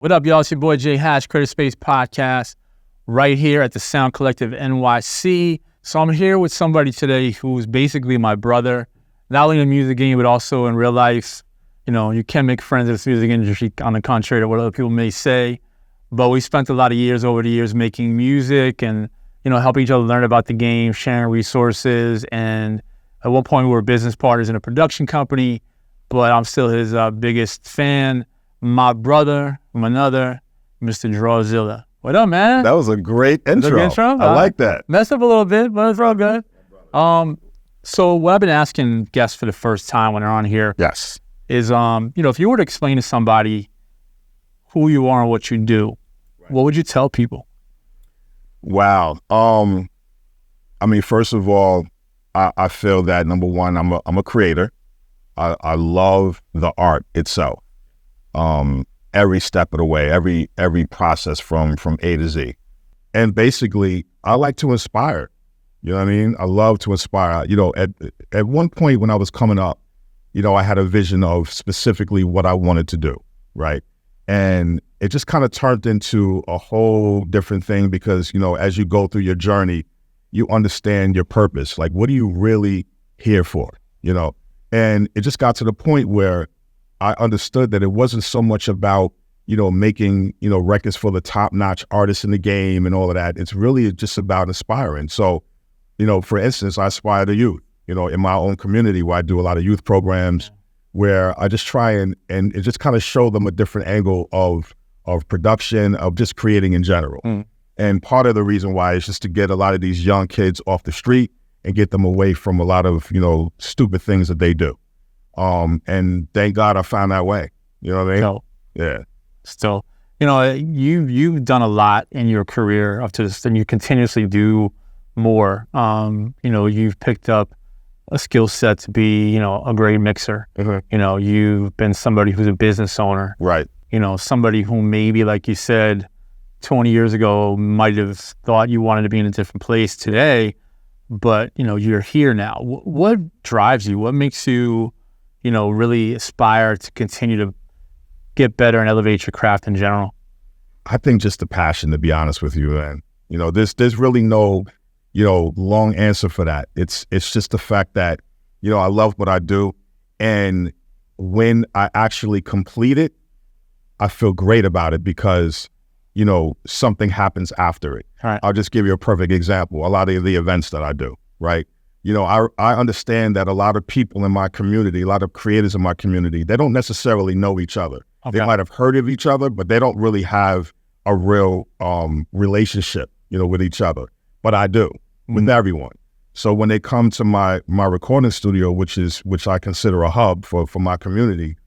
What up, y'all? It's your boy Jay Hatch, Creative Space Podcast, right here at the Sound Collective NYC. So I'm here with somebody today who's basically my brother, not only in the music game, but also in real life. You know, you can make friends in this music industry, on the contrary to what other people may say. But we spent a lot of years over the years making music and, you know, helping each other learn about the game, sharing resources. And at one point we were business partners in a production company, but I'm still his biggest fan. My brother from another, Mr. Drawzilla. What up, man? That was a great intro. I like that. Messed up a little bit, but it's all good. So what I've been asking guests for the first time when they're on here, yes, is you know, if you were to explain to somebody who you are and what you do, what would you tell people? Wow. I mean, first of all, I feel that number one, I'm a creator. I love the art itself. Every step of the way, every process from A to Z. And basically, I like to inspire. You know what I mean? I love to inspire. You know, at one point when I was coming up, you know, I had a vision of specifically what I wanted to do, right? And it just kind of turned into a whole different thing because, you know, as you go through your journey, you understand your purpose. Like, what are you really here for? You know? And it just got to the point where I understood that it wasn't so much about, you know, making, you know, records for the top-notch artists in the game and all of that. It's really just about inspiring. So, you know, for instance, I aspire to youth, you know, in my own community where I do a lot of youth programs where I just try and it just kind of show them a different angle of production, of just creating in general. And part of the reason why is just to get a lot of these young kids off the street and get them away from a lot of, you know, stupid things that they do. And thank God I found that way. You know what I mean? So, yeah. Still, you know, you've done a lot in your career up to this, and you continuously do more. You know, you've picked up a skill set to be, you know, a great mixer. You know, you've been somebody who's a business owner. Right. You know, somebody who maybe, like you said, 20 years ago might have thought you wanted to be in a different place today, but, you know, you're here now. What drives you? What makes you, you know, really aspire to continue to get better and elevate your craft in general? I think just the passion, to be honest with you, man. You know, there's really no, you know, long answer for that. It's just the fact that, you know, I love what I do. And when I actually complete it, I feel great about it because, you know, something happens after it. Right. I'll just give you a perfect example. A lot of the events that I do, right? You know, I understand that a lot of people in my community, a lot of creators in my community, they don't necessarily know each other. Okay. They might have heard of each other, but they don't really have a real relationship, you know, with each other. But I do with everyone. So when they come to my recording studio, which I consider a hub for my community,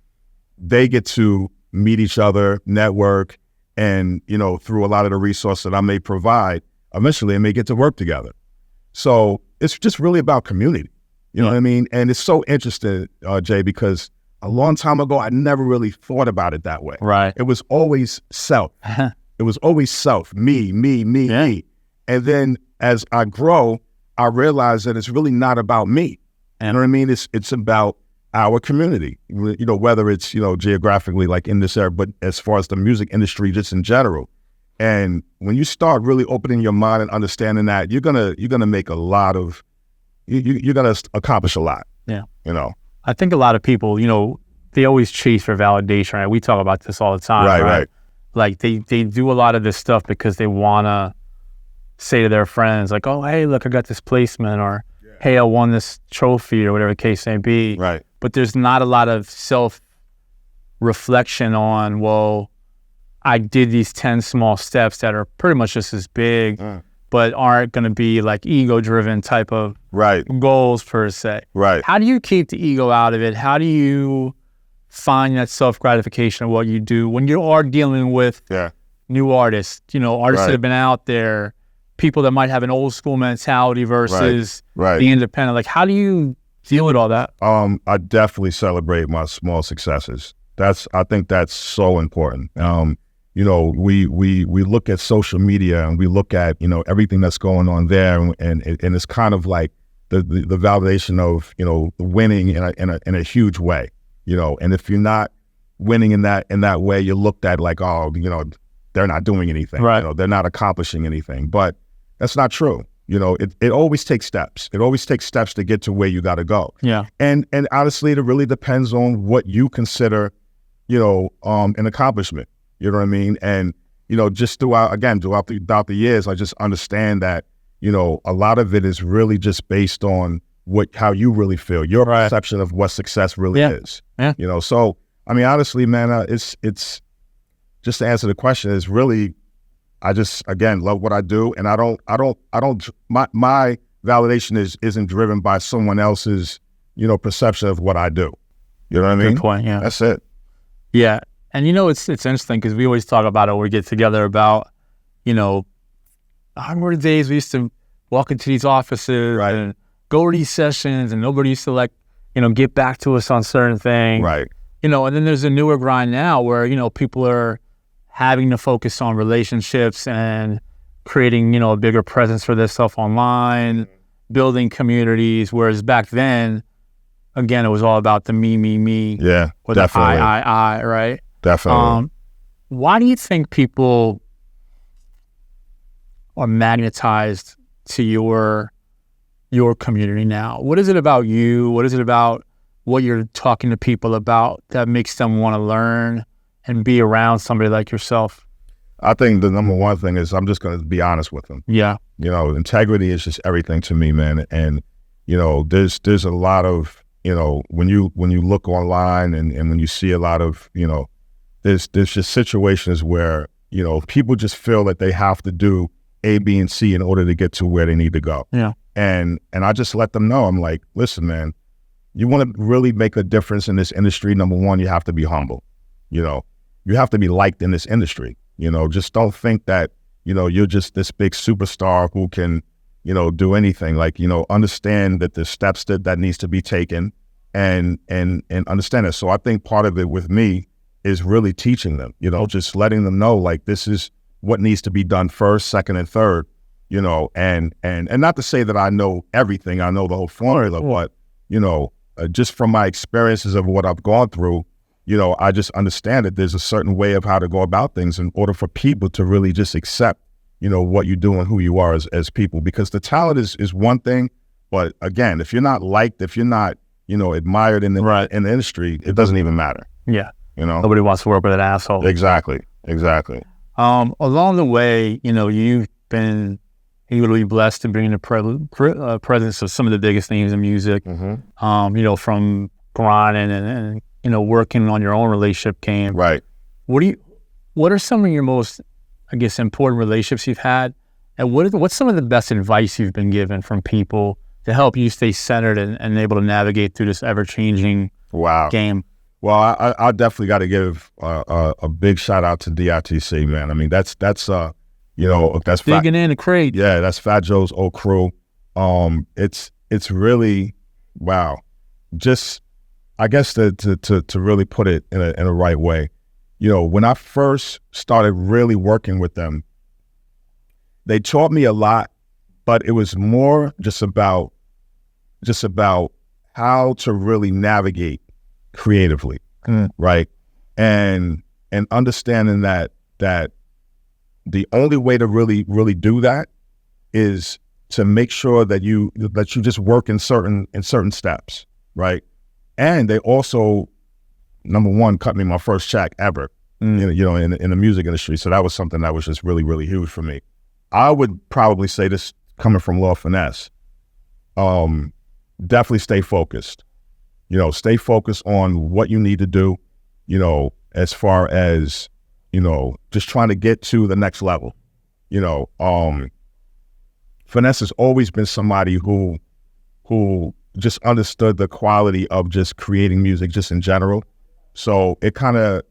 they get to meet each other, network, and, you know, through a lot of the resources that I may provide, eventually they may get to work together. So it's just really about community, you know what I mean? And it's so interesting, Jay, because a long time ago, I never really thought about it that way. Right. It was always self. It was always self, me. And then as I grow, I realize that it's really not about me. You know what I mean? It's about our community, you know, whether it's, you know, geographically like in this area, but as far as the music industry, just in general. And when you start really opening your mind and understanding that, you're gonna make a lot of, you're gonna accomplish a lot. Yeah. You know, I think a lot of people, you know, they always chase for validation, right? We talk about this all the time, right? Like they do a lot of this stuff because they wanna say to their friends, like, oh, hey, look, I got this placement, or hey, I won this trophy, or whatever the case may be. Right. But there's not a lot of self-reflection on, well, I did these 10 small steps that are pretty much just as big, but aren't going to be like ego-driven type of goals per se. Right. How do you keep the ego out of it? How do you find that self-gratification of what you do when you are dealing with new artists, you know, artists that have been out there, people that might have an old school mentality versus the independent? Like, how do you deal with all that? I definitely celebrate my small successes. I think that's so important. You know, we look at social media and we look at, you know, everything that's going on there, and it's kind of like the validation of, you know, winning in a huge way, you know. And if you're not winning in that way, you're looked at like, oh, they're not doing anything. Right. They're not accomplishing anything. But that's not true. It always takes steps. It always takes steps to get to where you got to go. Yeah. And honestly, it really depends on what you consider, an accomplishment. You know what I mean? And, just throughout the years, I just understand that, a lot of it is really just based on how you really feel, your perception of what success really is. Yeah. So, I mean, honestly, man, it's just to answer the question is really, I just, again, love what I do. And my validation isn't driven by someone else's, perception of what I do. You know what I mean? Good point. Yeah. That's it. Yeah. And it's interesting because we always talk about it when we get together about, I remember the days we used to walk into these offices and go to these sessions and nobody used to get back to us on certain things. Right. And then there's a newer grind now where, people are having to focus on relationships and creating, a bigger presence for themselves online, building communities. Whereas back then, again, it was all about the me. Yeah, or definitely. the I, right? Definitely. Why do you think people are magnetized to your community now? What is it about you? What is it about what you're talking to people about that makes them want to learn and be around somebody like yourself? I think the number one thing is I'm just going to be honest with them. Yeah. Integrity is just everything to me, man. And, there's a lot of, when you look online and when you see a lot of, there's just situations where, people just feel that they have to do A, B, and C in order to get to where they need to go. Yeah. And I just let them know, I'm like, listen, man, you want to really make a difference in this industry. Number one, you have to be humble. You have to be liked in this industry. Just don't think that, you're just this big superstar who can, do anything. Understand that there's steps that needs to be taken and understand it. So I think part of it with me is really teaching them, just letting them know, like, this is what needs to be done first, second, and third, and not to say that I know everything, I know the whole formula, but, just from my experiences of what I've gone through, I just understand that there's a certain way of how to go about things in order for people to really just accept, what you do and who you are as people, because the talent is one thing, but again, if you're not liked, if you're not, admired in the industry, it doesn't even matter. Yeah. Nobody wants to work with an asshole. Exactly. Along the way, you've been really blessed to bring the presence of some of the biggest names in music, from grinding and working on your own relationship game. Right. What are some of your most, I guess, important relationships you've had? And what's some of the best advice you've been given from people to help you stay centered and able to navigate through this ever-changing game? Well, I definitely got to give a big shout out to DITC, man. I mean, that's that's digging in the crate. Yeah, that's Fat Joe's old crew. It's really wow. Just I guess to really put it in a right way, when I first started really working with them, they taught me a lot, but it was more just about how to really navigate creatively, right? And understanding that the only way to really do that is to make sure that you just work in certain steps, right? And they also, number one, cut me my first check ever, in the music industry. So that was something that was just really, really huge for me. I would probably say this coming from Law Finesse, definitely stay focused. Stay focused on what you need to do, as far as, just trying to get to the next level. Finesse has always been somebody who just understood the quality of just creating music just in general. So it kind of,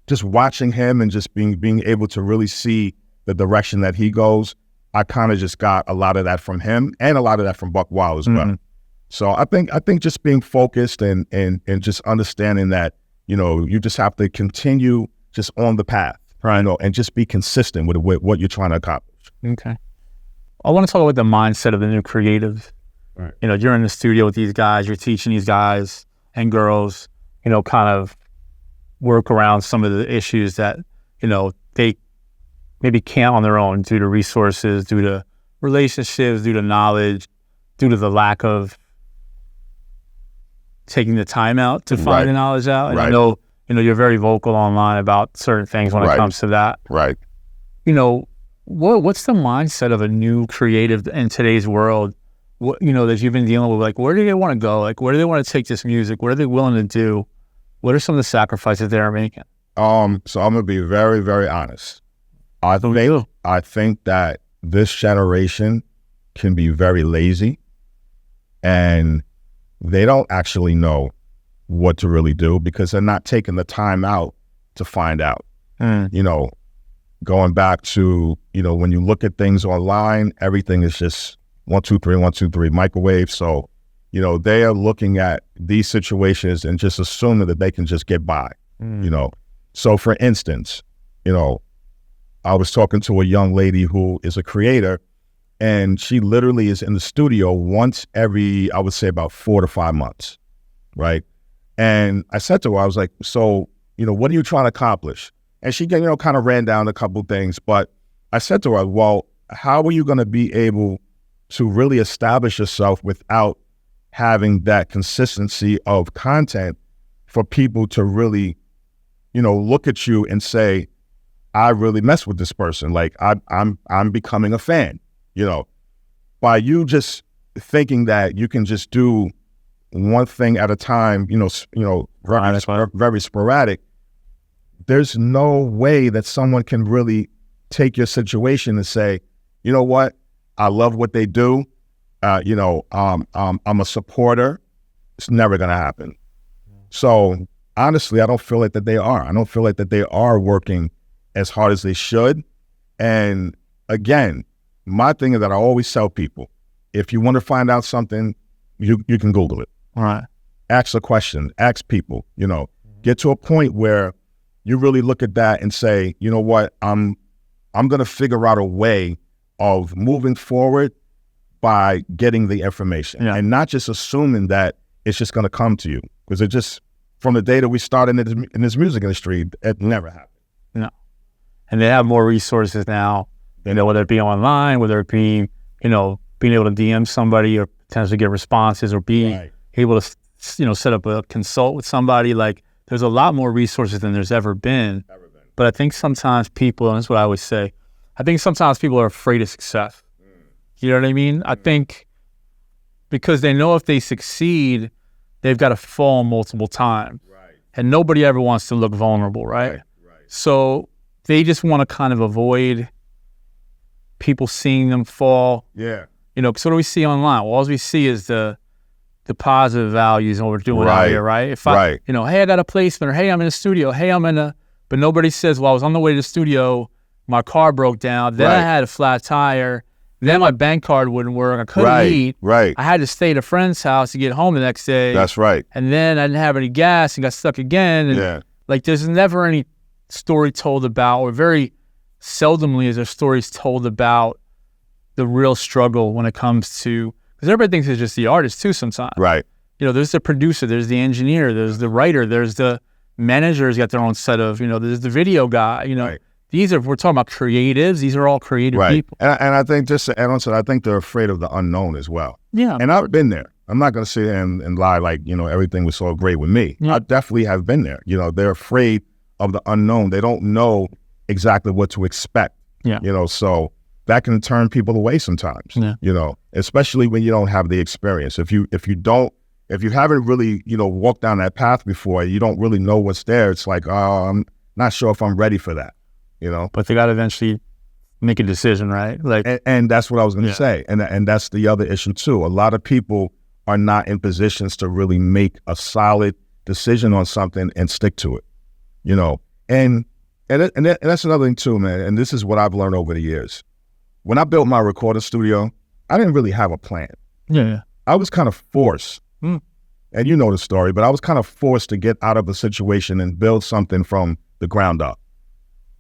just watching him and just being able to really see the direction that he goes, I kind of just got a lot of that from him and a lot of that from Buck Wild as well. So I think just being focused and just understanding that, you just have to continue just on the path, right? And just be consistent with what you're trying to accomplish. Okay. I want to talk about the mindset of the new creatives. Right. You're in the studio with these guys, you're teaching these guys and girls, kind of work around some of the issues that, they maybe can't on their own due to resources, due to relationships, due to knowledge, due to the lack of taking the time out to find the knowledge out. And I know, you're very vocal online about certain things when it comes to that. Right. What's the mindset of a new creative in today's world, that you've been dealing with? Like, where do they want to go? Like, where do they want to take this music? What are they willing to do? What are some of the sacrifices they're making? So I'm going to be very, very honest. I think that this generation can be very lazy, and they don't actually know what to really do because they're not taking the time out to find out. Going back to, when you look at things online, everything is just 1, 2, 3, 1, 2, 3, microwave. So, they are looking at these situations and just assuming that they can just get by, So for instance, I was talking to a young lady who is a creator, and she literally is in the studio once every, I would say about 4 to 5 months, right? And I said to her, I was like, so, what are you trying to accomplish? And she, kind of ran down a couple things, but I said to her, well, how are you going to be able to really establish yourself without having that consistency of content for people to really, look at you and say, I really mess with this person. Like I'm becoming a fan, by you just thinking that you can just do one thing at a time, very sporadic. There's no way that someone can really take your situation and say, you know what, I love what they do. I'm a supporter. It's never going to happen. So honestly, I don't feel like that they are. I don't feel like that they are working as hard as they should. And again, my thing is that I always tell people, if you want to find out something, you can Google it. All right. Ask a question, ask people, get to a point where you really look at that and say, you know what, I'm going to figure out a way of moving forward by getting the information and not just assuming that it's just going to come to you. Because it just, from the day that we started in this music industry, it never happened. No. And they have more resources now, whether it be online, whether it be, being able to DM somebody or potentially get responses or being able to, set up a consult with somebody. Like, there's a lot more resources than there's ever been. But I think sometimes people, and that's what I always say, I think sometimes people are afraid of success. You know what I mean? I think because they know if they succeed, they've got to fall multiple times. And nobody ever wants to look vulnerable, right? So they just want to kind of avoid people seeing them fall. Yeah. Because what do we see online? Well, all we see is the positive values and what we're doing out here, right? If I, hey, I got a placement, or hey, I'm in the studio, hey, but nobody says, well, I was on the way to the studio, my car broke down, then I had a flat tire, then my bank card wouldn't work, I couldn't eat, I had to stay at a friend's house to get home the next day. That's right. And then I didn't have any gas and got stuck again. And like, there's never any story told about, or very seldomly is there stories told about the real struggle when it comes to, because everybody thinks it's just the artist too sometimes. Right. There's the producer, there's the engineer, there's the writer, there's the manager's got their own set of, there's the video guy, These are, we're talking about creatives, these are all creative people. And I think, just to add on to that, I think they're afraid of the unknown as well. Yeah. And I've been there. I'm not going to sit here and lie like, everything was so great with me. I definitely have been there. They're afraid of the unknown. They don't know exactly what to expect. So that can turn people away sometimes, especially when you don't have the experience. If you haven't really, walked down that path before, you don't really know what's there. It's like, oh, I'm not sure if I'm ready for that, But they got to eventually make a decision, right? Like, and that's what I was going to say. And that's the other issue too. A lot of people are not in positions to really make a solid decision on something and stick to it, and that's another thing too, man. And this is what I've learned over the years. When I built my recording studio, I didn't really have a plan. I was kind of forced, and you know the story, but I was kind of forced to get out of a situation and build something from the ground up.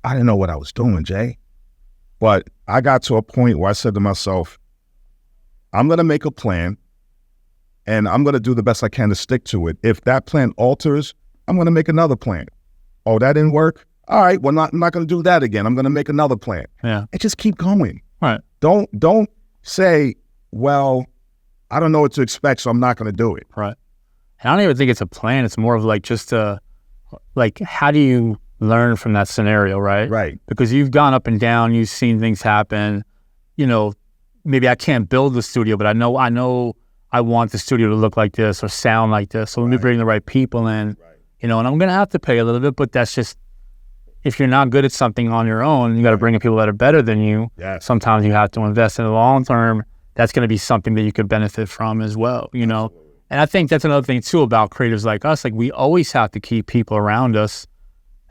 I didn't know what I was doing, Jay. But I got to a point where I said to myself, I'm going to make a plan, and I'm going to do the best I can to stick to it. If that plan alters, I'm going to make another plan. Oh, that didn't work? All right, well, I'm not going to do that again. I'm going to make another plan. Yeah. And just keep going. Right. Don't say, well, I don't know what to expect, so I'm not going to do it. Right. And I don't even think it's a plan. It's more of like just like, how do you learn from that scenario, right? Right. Because you've gone up and down, you've seen things happen. You know, maybe I can't build the studio, but I know I want the studio to look like this or sound like this. So let me bring the right people in, you know, and I'm going to have to pay a little bit, but that's just, if you're not good at something on your own, you got to bring in people that are better than you. Yes. Sometimes you have to invest in the long term. That's going to be something that you could benefit from as well, you know? Absolutely. And I think that's another thing too about creatives like us. Like, we always have to keep people around us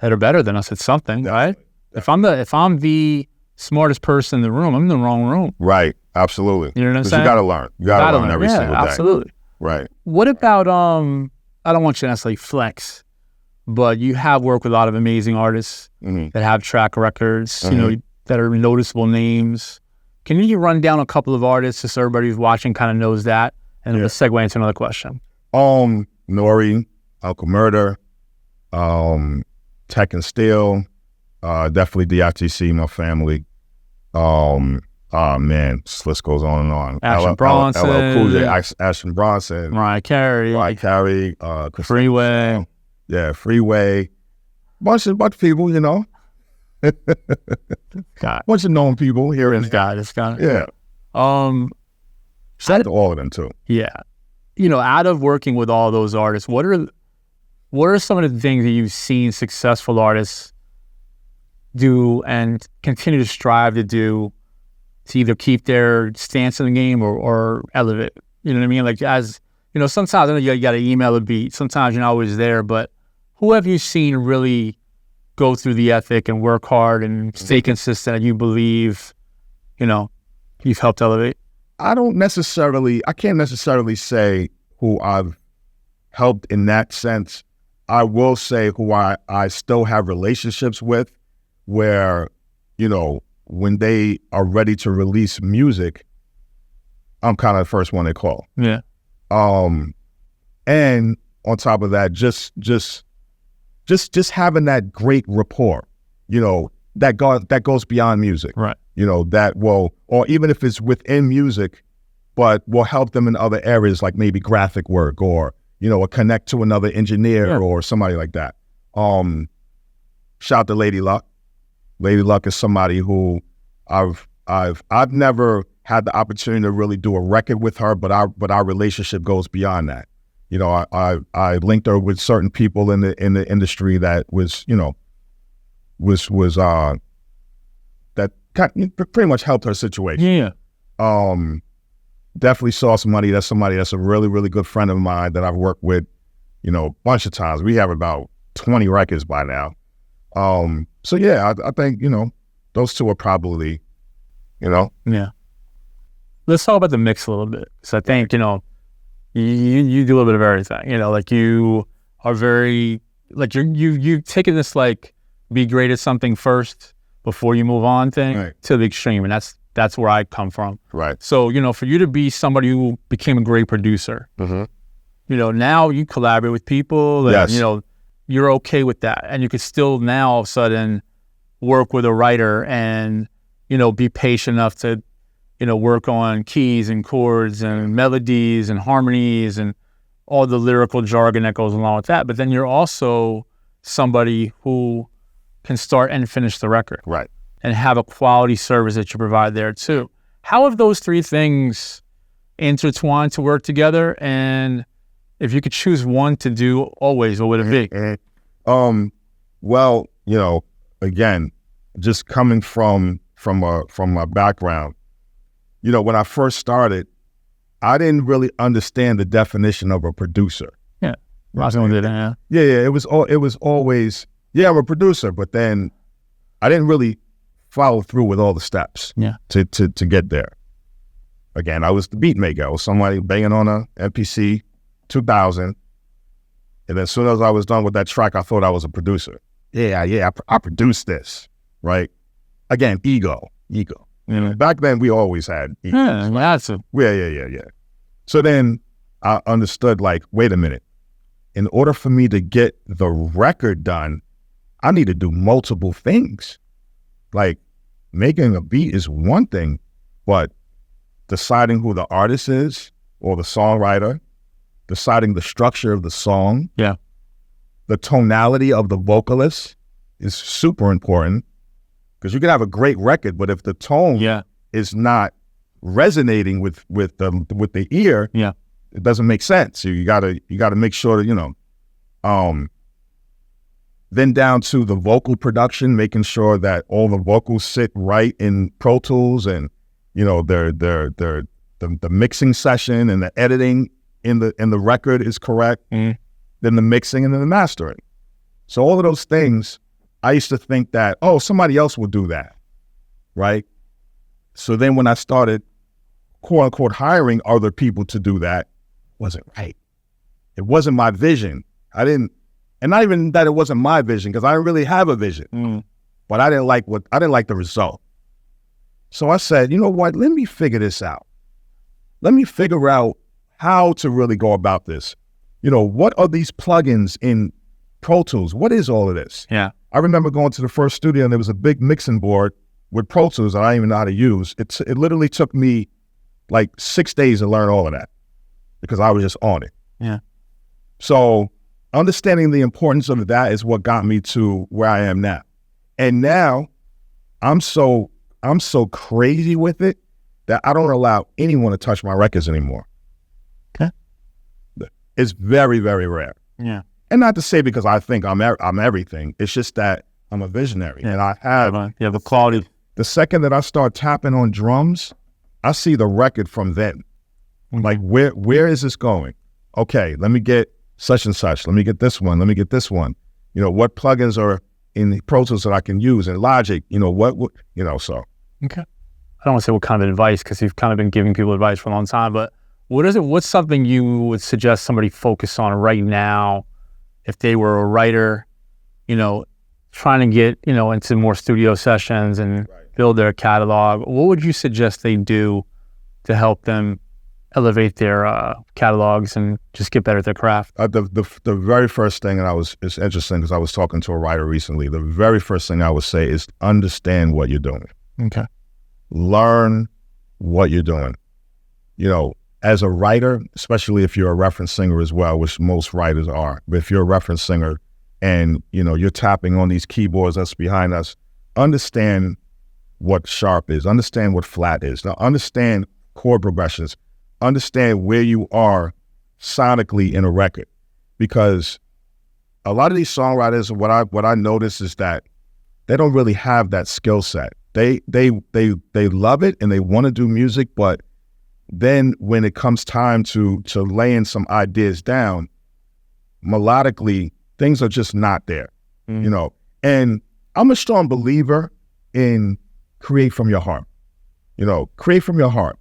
that are better than us at something, right? Definitely. If I'm the smartest person in the room, I'm in the wrong room. Right. Absolutely. You know what I'm saying? You got to learn. You got to learn every single day. Absolutely. Right. What about, I don't want you to necessarily flex, but you have worked with a lot of amazing artists that have track records, you know, that are noticeable names. Can you run down a couple of artists just so everybody who's watching kind of knows that? And we'll segue into another question. Nori, Uncle Murder, Tech and Steel, definitely DITC, my family. Man, this list goes on and on. Action Bronson, LL Cool J, Action Bronson, Mariah Carey, Freeway. Yeah, Freeway. Bunch of people, you know. Bunch of known people here and there. It's got it. Yeah. Shout out to all of them too. Yeah. You know, out of working with all those artists, what are some of the things that you've seen successful artists do and continue to strive to do to either keep their stance in the game or elevate? You know what I mean? Like, as you know, sometimes I know you got to email a beat. Sometimes you're not always there, but who have you seen really go through the ethic and work hard and stay consistent and you believe, you know, you've helped elevate? I can't necessarily say who I've helped in that sense. I will say who I still have relationships with where, you know, when they are ready to release music, I'm kind of the first one they call. Yeah. And on top of that, just having that great rapport, you know, that goes beyond music. Right. You know, or even if it's within music, but will help them in other areas like maybe graphic work or, you know, a connect to another engineer or somebody like that. Shout out to Lady Luck. Lady Luck is somebody who I've never had the opportunity to really do a record with her, but our relationship goes beyond that. You know, I linked her with certain people in the industry that was, you know, that pretty much helped her situation. Yeah. Definitely saw somebody that's a really, really good friend of mine that I've worked with, you know, a bunch of times. We have about 20 records by now. So yeah, I think, you know, those two are probably, you know. Yeah. Let's talk about the mix a little bit. So I think, you know, you do a little bit of everything, you know, like you are very, like you've taken this, like, be great at something first before you move on thing to the extreme. And that's where I come from. Right. So, you know, for you to be somebody who became a great producer, you know, now you collaborate with people and, you know, you're okay with that. And you could still now all of a sudden work with a writer and, you know, be patient enough to, you know, work on keys and chords and melodies and harmonies and all the lyrical jargon that goes along with that. But then you're also somebody who can start and finish the record. Right. And have a quality service that you provide there too. How have those three things intertwined to work together? And if you could choose one to do always, what would it be? Well, you know, again, just coming from my background, you know, when I first started, I didn't really understand the definition of a producer. Yeah. Roscoe did that. Yeah. It was always, I'm a producer, but then I didn't really follow through with all the steps to get there. Again, I was the beatmaker. I was somebody banging on a MPC 2000. And then as soon as I was done with that track, I thought I was a producer. I produced this, right? Again, ego. Yeah. Back then, we always had ego. Yeah. So then I understood, like, wait a minute. In order for me to get the record done, I need to do multiple things. Like making a beat is one thing, but deciding who the artist is or the songwriter, deciding the structure of the song, the tonality of the vocalist is super important, because you can have a great record, but if the tone is not resonating with the ear, it doesn't make sense. So you gotta make sure that then down to the vocal production, making sure that all the vocals sit right in Pro Tools, and the mixing session and the editing in the record is correct. Then the mixing and then the mastering. So all of those things, I used to think that, oh, somebody else will do that, right? So then when I started, quote unquote, hiring other people to do that, it wasn't right. It wasn't my vision. And not even that it wasn't my vision, because I didn't really have a vision, but I didn't like the result. So I said, you know what, let me figure this out. Let me figure out how to really go about this. What are these plugins in Pro Tools? What is all of this? I remember going to the first studio and there was a big mixing board with Pro Tools that I didn't even know how to use. It literally took me like 6 days to learn all of that, because I was just on it. So understanding the importance of that is what got me to where I am now. And now I'm so crazy with it that I don't allow anyone to touch my records anymore. It's very, very rare. And not to say because I think I'm everything. It's just that I'm a visionary, and I have the quality. The second that I start tapping on drums, I see the record from then. Like, where is this going? Okay, let me get such and such. Let me get this one. Let me get this one. What plugins are in the Pro Tools that I can use, and Logic, so. Okay. I don't want to say what kind of advice, because you've kind of been giving people advice for a long time, but what's something you would suggest somebody focus on right now if they were a writer, trying to get, into more studio sessions and build their catalog? What would you suggest they do to help them elevate their catalogs and just get better at their craft? The very first thing, and it's interesting because I was talking to a writer recently, the very first thing I would say is understand what you're doing. Okay. Learn what you're doing. As a writer, especially if you're a reference singer as well, which most writers are, but if you're a reference singer and, you're tapping on these keyboards that's behind us, understand what sharp is, understand what flat is. Now, understand chord progressions, understand where you are sonically in a record, because a lot of these songwriters, what I notice is that they don't really have that skill set. They love it and they want to do music, but then when it comes time to laying some ideas down, melodically, things are just not there, And I'm a strong believer in create from your heart, create from your heart.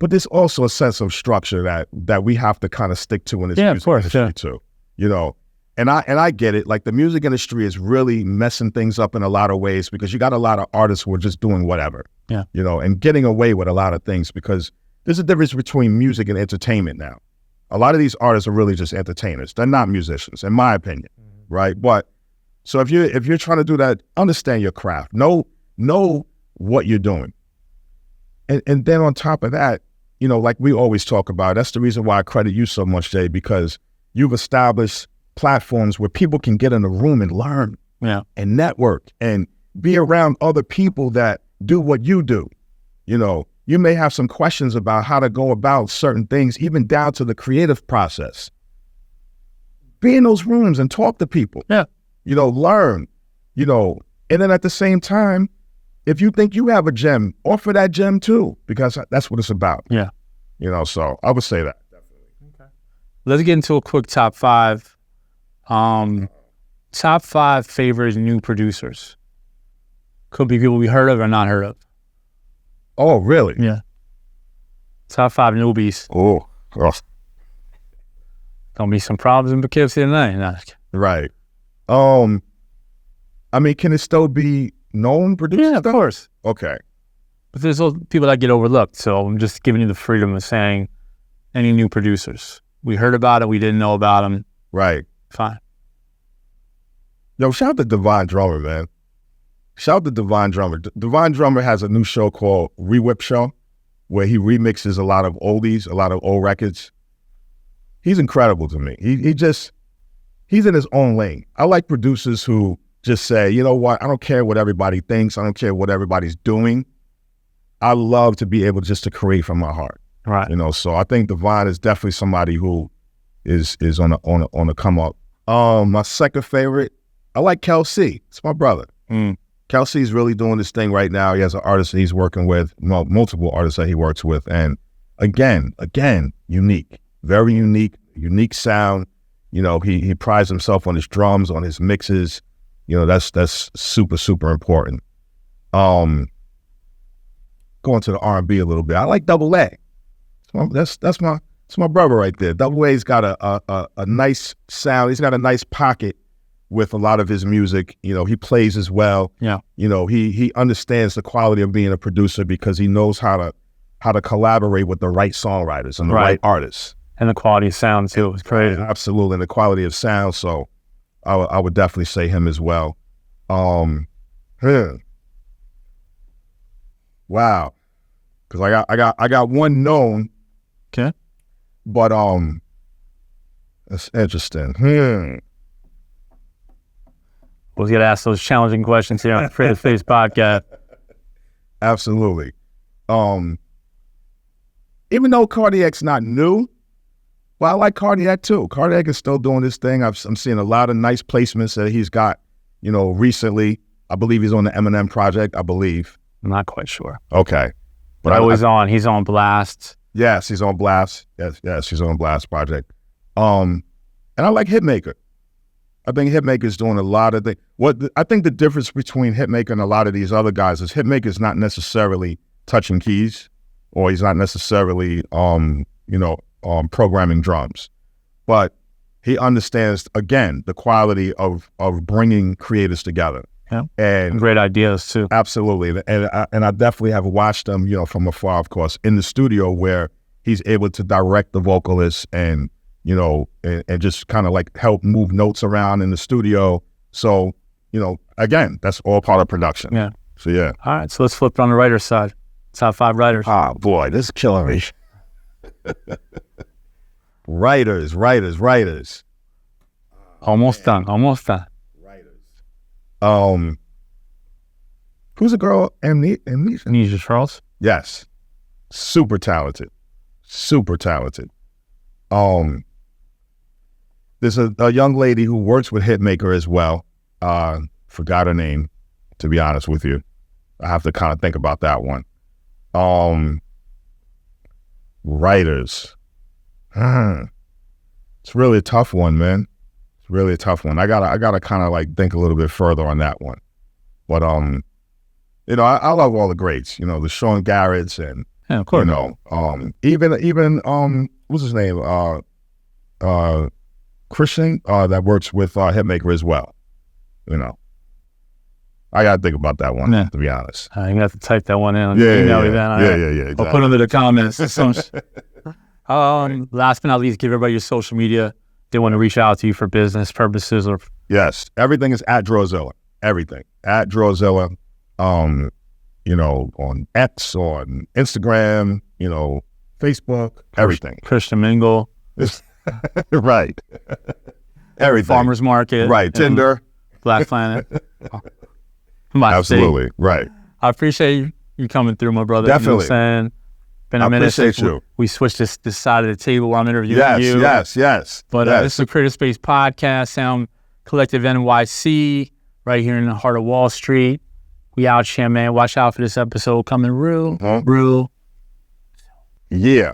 But there's also a sense of structure that we have to kind of stick to in this music industry too, And I get it. Like, the music industry is really messing things up in a lot of ways, because you got a lot of artists who are just doing whatever, and getting away with a lot of things, because there's a difference between music and entertainment now. A lot of these artists are really just entertainers. They're not musicians, in my opinion, right? But so if you're trying to do that, understand your craft. Know what you're doing. And then on top of that, like we always talk about, that's the reason why I credit you so much, Jay, because you've established platforms where people can get in a room and learn and network and be around other people that do what you do. You may have some questions about how to go about certain things, even down to the creative process. Be in those rooms and talk to people. Learn, and then at the same time, if you think you have a gem, offer that gem too, because that's what it's about. So I would say that. Definitely. Okay. Let's get into a quick top 5. Top 5 favorite new producers. Could be people we heard of or not heard of. Oh, really? Yeah. Top 5 newbies. Oh. Gonna be some problems in Poughkeepsie tonight. Right. Can it still be known producers? Yeah, of course. Okay. But there's people that get overlooked, so I'm just giving you the freedom of saying any new producers. We heard about it, we didn't know about them. Right. Fine. Yo, shout out to Divine Drummer, man. Shout out to Divine Drummer. Divine Drummer has a new show called Re-Whip Show, where he remixes a lot of oldies, a lot of old records. He's incredible to me. He's in his own lane. I like producers who just say, you know what, I don't care what everybody thinks. I don't care what everybody's doing. I love to be able just to create from my heart. Right. You know, so I think Divine is definitely somebody who is on the come up. My second favorite, I like Kel C. It's my brother. Kel C is really doing this thing right now. He has an artist that he's working with, multiple artists that he works with. And again, unique, very unique sound. You know, he prides himself on his drums, on his mixes. You know, that's super, super important. Going to the R&B a little bit. I like Double A. That's my brother right there. Double A's got a nice sound. He's got a nice pocket with a lot of his music. You know, he plays as well. Yeah. You know, he understands the quality of being a producer because he knows how to collaborate with the right songwriters and the right artists. And the quality of sound too was crazy. Absolutely, and the quality of sound. So I would definitely say him as well. Wow. Because I got one known. Okay. But that's interesting. We'll get asked those challenging questions here on the Creative Space Podcast. Absolutely. Even though Cardiac's not new, well, I like Cardiac too. Cardiac is still doing this thing. I'm seeing a lot of nice placements that he's got, you know, recently. I believe he's on the Eminem project, I believe. I'm not quite sure. Okay. But he's on Blast. Yes, he's on Blast. Yes, he's on Blast project. And I like Hitmaker. I think Hitmaker's doing a lot of things. I think the difference between Hitmaker and a lot of these other guys is Hitmaker's not necessarily touching keys, or he's not necessarily, programming drums, but he understands, again, the quality of bringing creators together. Yeah, and great ideas too. Absolutely, and I definitely have watched him, you know, from afar, of course, in the studio where he's able to direct the vocalists and, you know, and just kind of like help move notes around in the studio. So, you know, again, that's all part of production. Yeah. So yeah. All right, so let's flip it on the writer's side. Top 5 writers. Oh boy, this is killing me. Writers. Almost done. Writers. Who's the girl? Amnesia Charles. Yes. Super talented. There's a young lady who works with Hitmaker as well. Forgot her name, to be honest with you. I have to kind of think about that one. Writers. It's really a tough one, man. It's really a tough one. I gotta kind of like think a little bit further on that one. But you know, I love all the greats. You know, the Sean Garretts and yeah, of course. You know, even what's his name? Christian that works with Hitmaker as well. You know, I gotta think about that one, to be honest. You have to type that one in. Yeah. Exactly. I'll put it under the comments. Last but not least, give everybody your social media. They want to reach out to you for business purposes or. Yes, everything is at Drawzilla. Everything at Drawzilla. You know, on X, on Instagram, you know, Facebook, everything. Christian Mingle. Right. Everything. Farmers Market. Right. Tinder. Black Planet. Absolutely. State. Right. I appreciate you coming through, my brother. Definitely. You know what I'm saying? Been a minute since we switched this side of the table where I'm interviewing you. Yes. But this is a Creative Space Podcast, Sound Collective NYC, right here in the heart of Wall Street. We out here, man. Watch out for this episode coming real. Yeah.